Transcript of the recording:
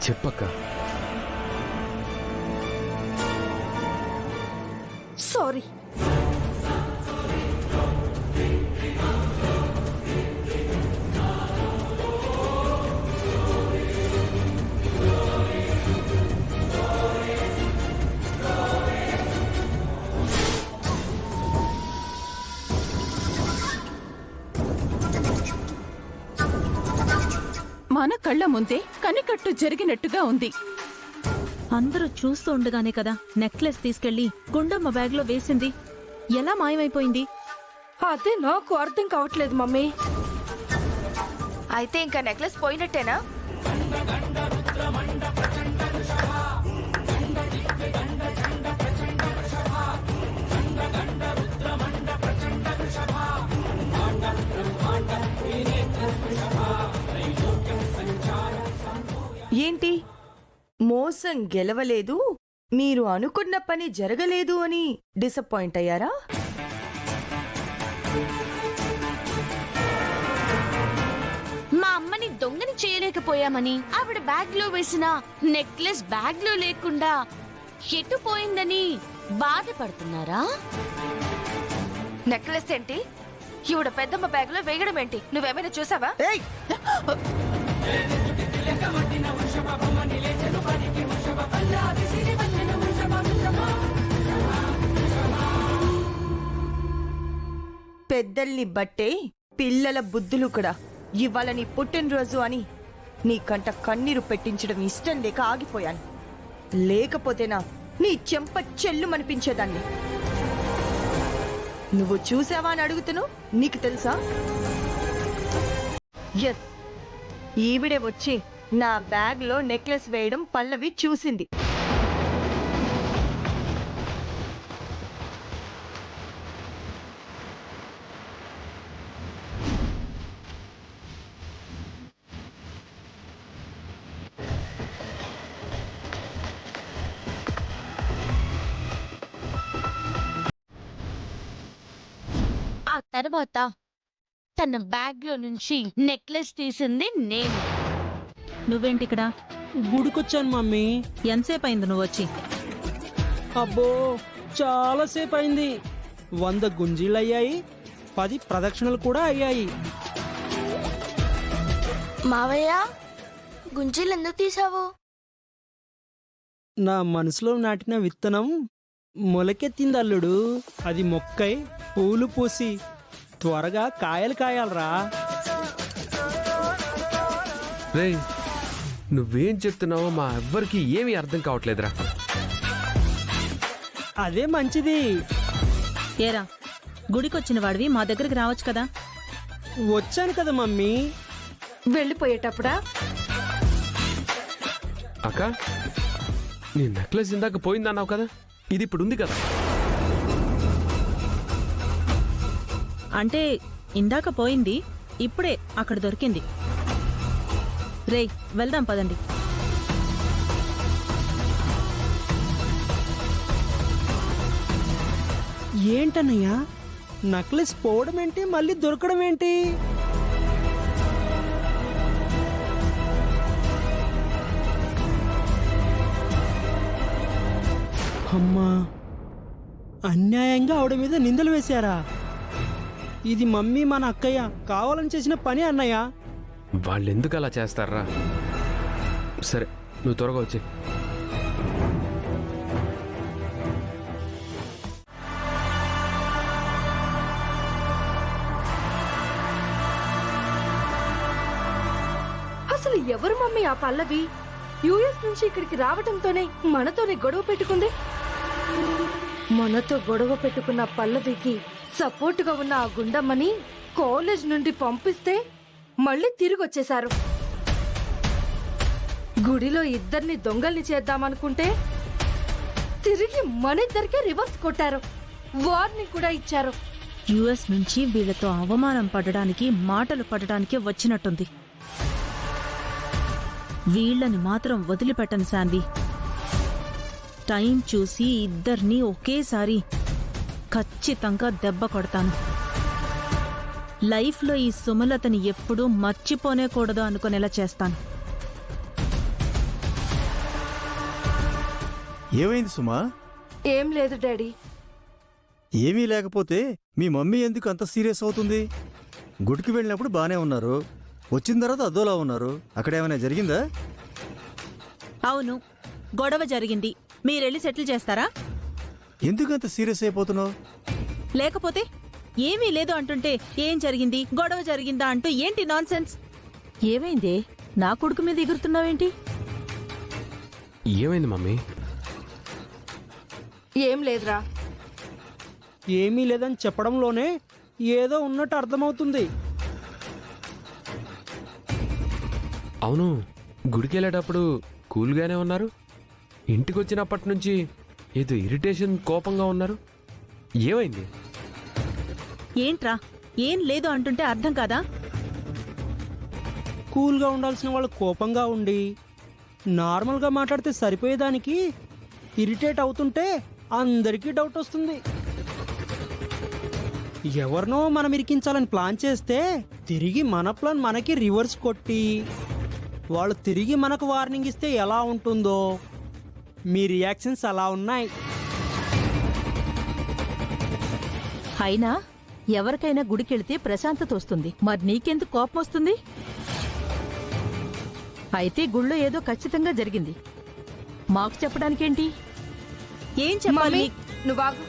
చెప్పక్క. సారీ. మన కళ్ళ ముందే కనికట్టు జరిగినట్టుగా ఉంది. అందరూ చూస్తూ ఉండగానే కదా నెక్లెస్ తీసుకెళ్లి గుండమ్మ బ్యాగ్ లో వేసింది. ఎలా మాయమైపోయింది? అదే నాకు అర్థం కావట్లేదు మమ్మీ. అయితే ఇంకా నెక్లెస్ పోయినట్టేనా? ఏంటి, మోసం గెలవలేదు, మీరు అనుకున్న పని జరగలేదు అని డిసప్పాయింట్ అయ్యారా? మా అమ్మని దొంగని చేయలేకపోయామని, ఆవిడ బ్యాగ్ లో వేసిన నెక్లెస్ బ్యాగ్ లో లేకుండా ఎటు పోయిందని బాధపడుతున్నారా? నెక్లెస్ ఏంటి, ఈవిడ పెద్దమ్మ బ్యాగ్ లో వేయడం ఏంటి? నువ్వేమైనా చూసావా? పెద్దల్ని బట్టే పిల్లల బుద్ధులు కూడా. ఇవాళ నీ పుట్టినరోజు అని నీ కంట కన్నీరు పెట్టించడం ఇష్టం లేక ఆగిపోయాను. లేకపోతేనా నీ చెంప చెల్లుమనిపించేదాన్ని. నువ్వు చూసావా అని అడుగుతున్నావు. నీకు తెలుసా? ఎస్, ఈవిడే వచ్చి నా బ్యాగ్ లో నెక్లెస్ వేయడం పల్లవి చూసింది. ఆ తర్వాత తన బ్యాగ్ లో నుంచి నెక్లెస్ తీసింది నేను. నువ్వేంటిక్కడ? గుడికొచ్చాను మమ్మీ. ఎంతసేపు అయింది నువ్వు వచ్చి? అబ్బో, చాలాసేపు అయింది. 100 గుంజీలు అయ్యాయి, 10 ప్రదక్షిణలు కూడా అయ్యాయి. మావయ్య, గుంజీలు ఎందుకు తీసావు? నా మనసులో నాటిన విత్తనం మొలకెత్తింది అల్లుడు. అది మొక్కై పూలు పూసి త్వరగా కాయలు కాయాలరా. రేయ్, నువ్వేం చెప్తున్నావో మా ఎవ్వరికి ఏమీ అర్థం కావట్లేదురా. అదే మంచిది. ఏరా, గుడికొచ్చిన వాడివి మా దగ్గరికి రావచ్చు కదా. వచ్చాను కదా మమ్మీ. వెళ్ళిపోయేటప్పుడా? అక్క, నీ నెక్లెస్ ఇందాక పోయిందన్నావు కదా, ఇది ఇప్పుడు ఉంది కదా. అంటే ఇందాక పోయింది, ఇప్పుడే అక్కడ దొరికింది. రేయ్, వెళ్దాం పదండి. ఏంటన్నయ్యా, నెక్లెస్ పోవడం ఏంటి, మళ్ళీ దొరకడం ఏంటి? అమ్మా, అన్యాయంగా ఆవిడ మీద నిందలు వేశారా? ఇది మమ్మీ మన అక్కయ్య కావాలని చేసిన పని అన్నయ్య. వాళ్ళు ఎందుకు అలా చేస్తారా? సరే, నువ్వు త్వరగా వచ్చి. అసలు ఎవరు మమ్మీ ఆ పల్లవి? యుఎస్ నుంచి ఇక్కడికి రావటంతోనే మనతోనే గొడవ పెట్టుకుంది. మనతో గొడవ పెట్టుకున్న పల్లవికి సపోర్టుగా ఉన్న ఆ గుండమ్మని కాలేజ్ నుండి పంపిస్తే మళ్ళీ తిరిగి వచ్చేశారు. గుడిలో ఇద్దరిని దొంగల్ని చేద్దామనుకుంటే తిరిగి మనిద్దరికే రివర్స్ కొట్టారు. వార్నింగ్ కూడా ఇచ్చారు. యుఎస్ నుంచి వీళ్లతో అవమానం పడడానికి, మాటలు పడడానికే వచ్చినట్టుంది. వీళ్ళని మాత్రం వదిలిపెట్టను శాన్వి. టైం చూసి ఇద్దరినీ ఒకేసారి ఖచ్చితంగా దెబ్బ కొడతాను. లైఫ్లో ఈ సుమలతని ఎప్పుడూ మర్చిపోనే కూడదు అనుకునేలా చేస్తాను. ఏమైంది సుమా? ఏం లేదు డాడీ. ఏమీ లేకపోతే మీ మమ్మీ ఎందుకు అంత సీరియస్ అవుతుంది? గుడికి వెళ్ళినప్పుడు బానే ఉన్నారు, వచ్చిన తర్వాత అదోలా ఉన్నారు. అక్కడ ఏమైనా జరిగిందా? అవును, గొడవ జరిగింది. మీరెళ్ళి సెటిల్ చేస్తారా? ఎందుకు అంత సీరియస్ అయిపోతున్నావు? లేకపోతే ఏమీ లేదు అంటుంటే ఏం జరిగింది, గొడవ జరిగిందా అంటూ ఏంటి నాన్సెన్స్? ఏమైందే, నా కొడుకు మీద ఎగురుతున్నావేంటి? ఏమైంది మమ్మీ? ఏం లేదురా. ఏమీ లేదని చెప్పడంలోనే ఏదో ఉన్నట్టు అర్థమవుతుంది. అవును, గుడికి వెళ్ళేటప్పుడు కూల్గానే ఉన్నారు, ఇంటికి వచ్చినప్పటి నుంచి ఏదో ఇరిటేషన్, కోపంగా ఉన్నారు. ఏమైంది? ఏంట్రా, ఏం లేదు అంటుంటే అర్థం కాదా? కూల్గా ఉండాల్సిన వాళ్ళు కోపంగా ఉండి నార్మల్గా మాట్లాడితే సరిపోయేదానికి ఇరిటేట్ అవుతుంటే అందరికీ డౌట్ వస్తుంది. ఎవరినో మనం ఇరికించాలని ప్లాన్ చేస్తే తిరిగి మన ప్లాన్ మనకి రివర్స్ కొట్టి వాళ్ళు తిరిగి మనకు వార్నింగ్ ఇస్తే ఎలా ఉంటుందో మీ రియాక్షన్స్ అలా ఉన్నాయి. అయినా ఎవరికైనా గుడికెళ్తే ప్రశాంతత వస్తుంది, మరి నీకెందుకు కోపం వస్తుంది? అయితే గుళ్ళో ఏదో ఖచ్చితంగా జరిగింది, మాకు చెప్పడానికేంటి? ఏం చెప్పాలి? నువ్వు ఆగు.